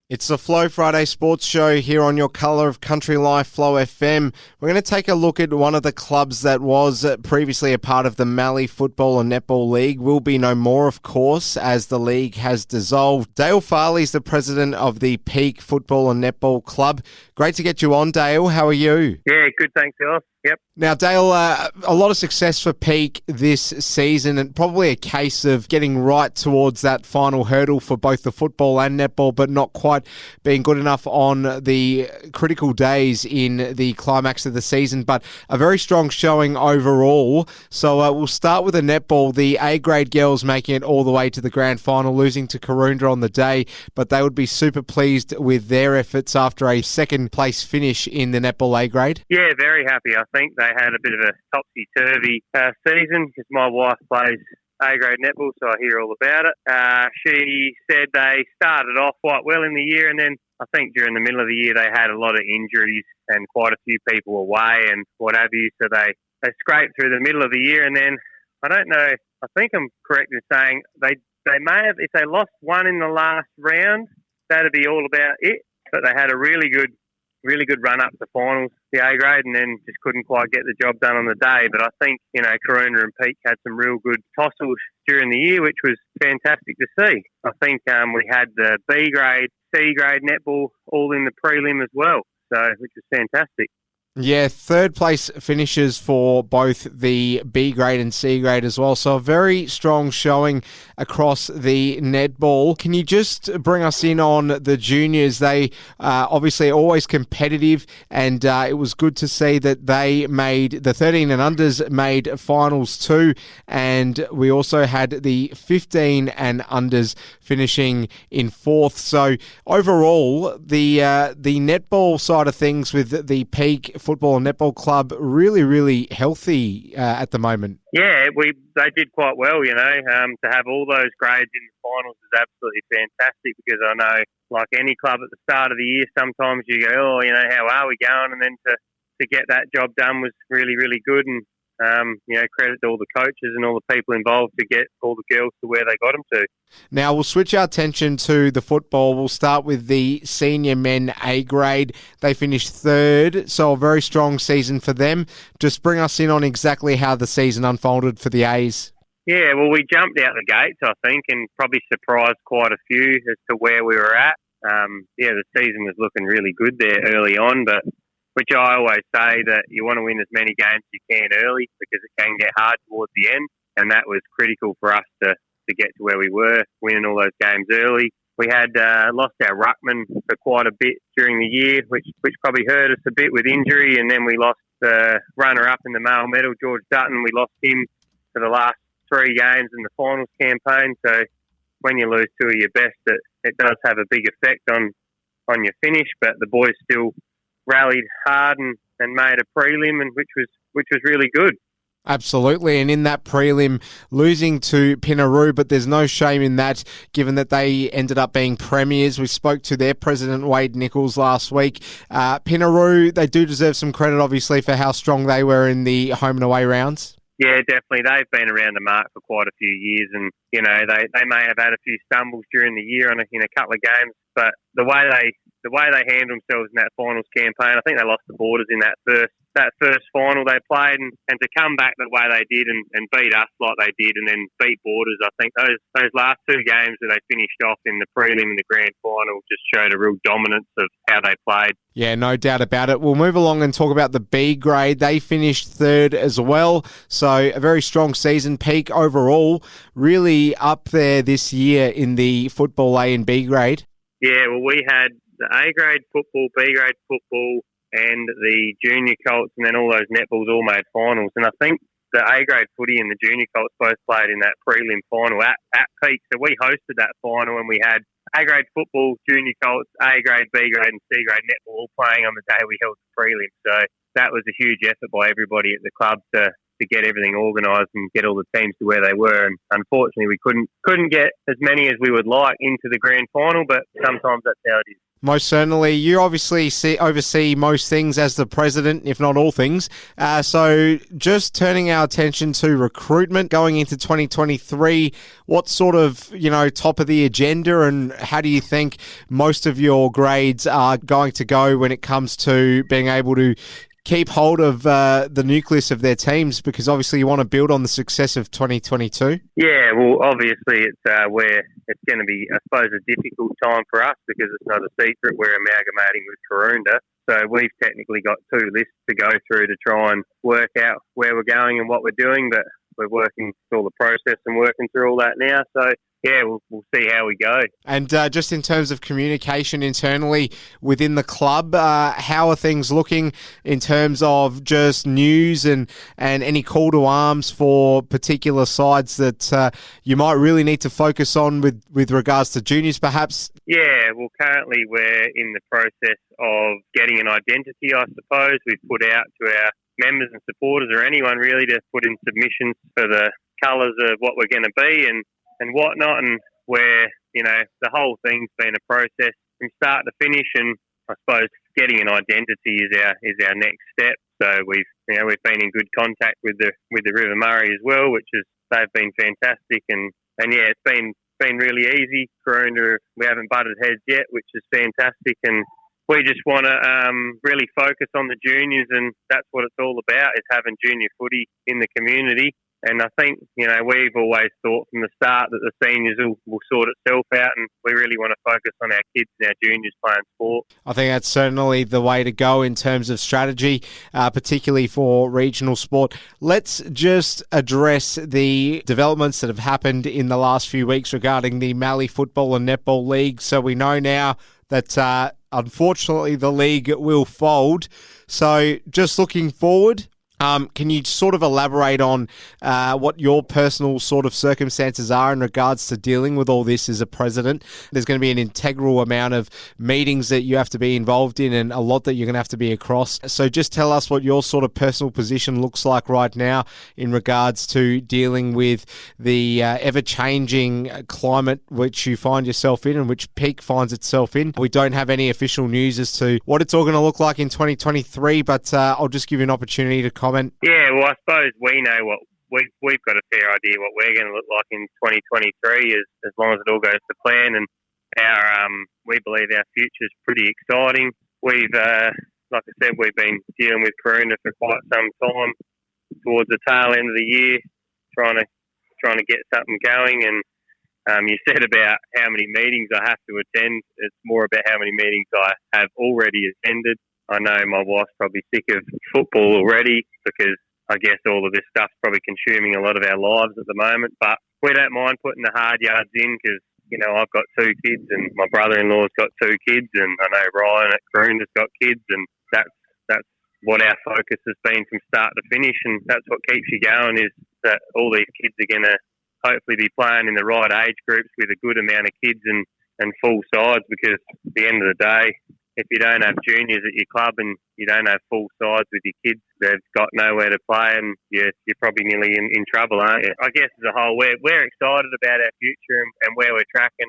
It's the Flow Friday Sports Show here on your Colour of Country Life, Flow FM. We're going to take a look at one of the clubs that was previously a part of the Mallee Football and Netball League. Will be no more, of course, as the league has dissolved. Dale Farley is the president of the Peake Football and Netball Club. Great to get you on, Dale. How are you? Yeah, good, thanks, Phil. Yep. Now, Dale, a lot of success for Peake this season, and probably a case of getting right towards that final hurdle for both the football and netball, but not quite being good enough on the critical days in the climax of the season, but a very strong showing overall. So we'll start with the netball. The A-grade girls making it all the way to the grand final, losing to Karoonda on the day, but they would be super pleased with their efforts after a second place finish in the netball A-grade. Yeah, very happy. I think they had a bit of a topsy-turvy season because my wife plays A-grade netball, so I hear all about it. She said they started off quite well in the year, and then I think during the middle of the year they had a lot of injuries and quite a few people away and what have you, so they scraped through the middle of the year, and then, I don't know, I think I'm correct in saying they may have, if they lost one in the last round, that'd be all about it, but they had a really good run up to finals, the A grade, and then just couldn't quite get the job done on the day. But I think, Karoonda and Peake had some real good tossles during the year, which was fantastic to see. I think we had the B grade, C grade netball all in the prelim as well, which was fantastic. Yeah, third place finishes for both the B grade and C grade as well. So a very strong showing across the netball. Can you just bring us in on the juniors? They obviously always competitive, and it was good to see that they made the 13 and unders made finals too. And we also had the 15 and unders finishing in fourth. So overall, the netball side of things with the Peake Football and Netball Club really healthy at the moment. Yeah, they did quite well, to have all those grades in the finals is absolutely fantastic, because I know, like any club at the start of the year, sometimes you go, how are we going? And then to get that job done was really good, and credit to all the coaches and all the people involved to get all the girls to where they got them to. Now we'll switch our attention to the football. We'll start with the senior men A grade. They finished third, so a very strong season for them. Just bring us in on exactly how the season unfolded for the A's. Yeah, well, we jumped out the gates, I think, and probably surprised quite a few as to where we were at. The season was looking really good there early on, but which I always say that you want to win as many games as you can early, because it can get hard towards the end, and that was critical for us to get to where we were, winning all those games early. We had lost our ruckman for quite a bit during the year, which probably hurt us a bit with injury, and then we lost the runner-up in the male medal, George Dutton. We lost him for the last 3 games in the finals campaign, so when you lose 2 of your best, it does have a big effect on your finish, but the boys still rallied hard and made a prelim, and which was really good. Absolutely, and in that prelim, losing to Pinaroo, but there's no shame in that, given that they ended up being premiers. We spoke to their president, Wade Nichols, last week. Pinaroo, they do deserve some credit, obviously, for how strong they were in the home and away rounds. Yeah, definitely. They've been around the mark for quite a few years, and they may have had a few stumbles during the year in a couple of games, but the way they handled themselves in that finals campaign, I think they lost the Borders in that first final they played, and to come back the way they did and beat us like they did, and then beat Borders, I think those last 2 games that they finished off in the prelim and the grand final just showed a real dominance of how they played. Yeah, no doubt about it. We'll move along and talk about the B grade. They finished third as well, so a very strong season. Peake overall really up there this year in the football A and B grade. Yeah, well, we had the A grade football, B grade football, and the junior colts, and then all those netballs all made finals. And I think the A grade footy and the junior colts both played in that prelim final at Peake. So we hosted that final, and we had A grade football, junior colts, A grade, B grade, and C grade netball all playing on the day we held the prelim. So that was a huge effort by everybody at the club to get everything organised and get all the teams to where they were. And unfortunately, we couldn't get as many as we would like into the grand final, but sometimes that's how it is. Most certainly. You obviously oversee most things as the president, if not all things. So just turning our attention to recruitment going into 2023, what sort of, top of the agenda, and how do you think most of your grades are going to go when it comes to being able to keep hold of the nucleus of their teams, because obviously you want to build on the success of 2022? Yeah, well, obviously it's where it's going to be, I suppose, a difficult time for us because it's not a secret. We're amalgamating with Karoonda. So we've technically got 2 lists to go through to try and work out where we're going and what we're doing, but we're working through all the process and working through all that now. So yeah, we'll see how we go. And just in terms of communication internally within the club, how are things looking in terms of just news and any call to arms for particular sides that you might really need to focus on with regards to juniors perhaps? Yeah, well, currently we're in the process of getting an identity, I suppose. We've put out to our members and supporters, or anyone really, to put in submissions for the colours of what we're going to be and whatnot, and where, the whole thing's been a process from start to finish, and I suppose getting an identity is our next step. So we've been in good contact with the River Murray as well, which is, they've been fantastic, and yeah, it's been really easy. Karoonda, we haven't butted heads yet, which is fantastic, and we just want to really focus on the juniors, and that's what it's all about, is having junior footy in the community. And I think, we've always thought from the start that the seniors will sort itself out, and we really want to focus on our kids and our juniors playing sport. I think that's certainly the way to go in terms of strategy, particularly for regional sport. Let's just address the developments that have happened in the last few weeks regarding the Mallee Football and Netball League. So we know now that unfortunately the league will fold. So just looking forward, can you sort of elaborate on what your personal sort of circumstances are in regards to dealing with all this as a president? There's going to be an integral amount of meetings that you have to be involved in, and a lot that you're going to have to be across. So just tell us what your sort of personal position looks like right now in regards to dealing with the ever-changing climate which you find yourself in and which Peake finds itself in. We don't have any official news as to what it's all going to look like in 2023, but I'll just give you an opportunity to comment. Yeah, well, I suppose we know what we've got a fair idea what we're going to look like in 2023, as long as it all goes to plan. And we believe our future is pretty exciting. We've, like I said, we've been dealing with Karoonda for quite some time. Towards the tail end of the year, trying to get something going. And you said about how many meetings I have to attend. It's more about how many meetings I have already attended. I know my wife's probably sick of football already, because I guess all of this stuff's probably consuming a lot of our lives at the moment. But we don't mind putting the hard yards in, because, I've got 2 kids and my brother-in-law's got 2 kids, and I know Ryan at Karoonda's got kids, and that's what our focus has been from start to finish, and that's what keeps you going, is that all these kids are going to hopefully be playing in the right age groups with a good amount of kids and full sides, because at the end of the day, if you don't have juniors at your club and you don't have full sides with your kids, they've got nowhere to play, and you're probably nearly in trouble, aren't you? I guess as a whole, we're excited about our future and where we're tracking,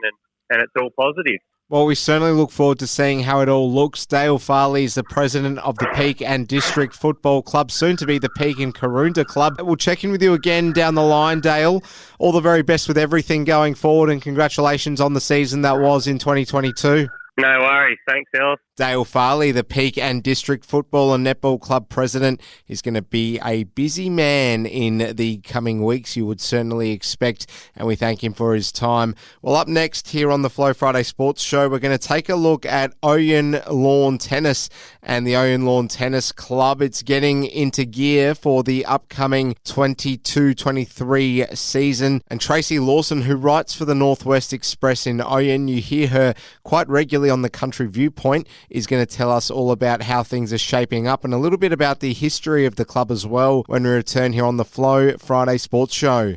and it's all positive. Well, we certainly look forward to seeing how it all looks. Dale Farley is the president of the Peake and District Football Club, soon to be the Peake and Karoonda Club. We'll check in with you again down the line, Dale. All the very best with everything going forward, and congratulations on the season that was in 2022. No worries. Thanks, El. Dale Farley, the Peake and District Football and Netball Club president, is going to be a busy man in the coming weeks, you would certainly expect, and we thank him for his time. Well, up next here on the Flow Friday Sports Show, we're going to take a look at Oyen Lawn Tennis and the Oyen Lawn Tennis Club. It's getting into gear for the upcoming 22-23 season, and Tracy Lawson, who writes for the Northwest Express in Oyen, you hear her quite regularly on the Country Viewpoint, is going to tell us all about how things are shaping up and a little bit about the history of the club as well when we return here on the Flow Friday Sports Show.